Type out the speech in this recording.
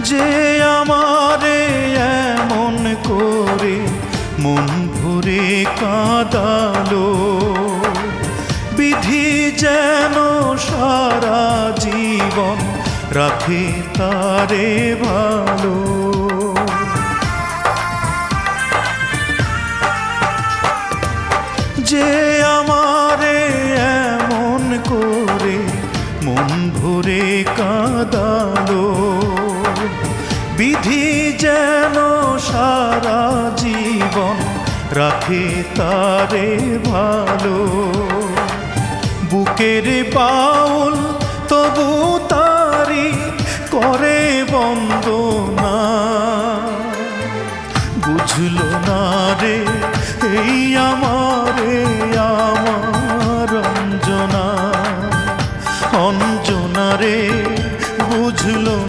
যে আমারে এমন করে মন ভরে কাঁদালো, বিধি যেন সারা জীবন রাখে তারে ভালো। যে আমারে এমন করে মন ভরে কাঁদালো, বিধি যেন সারা জীবন রাখে তারে ভালো। বুকের বাউল তবু তারি করে বন্ধ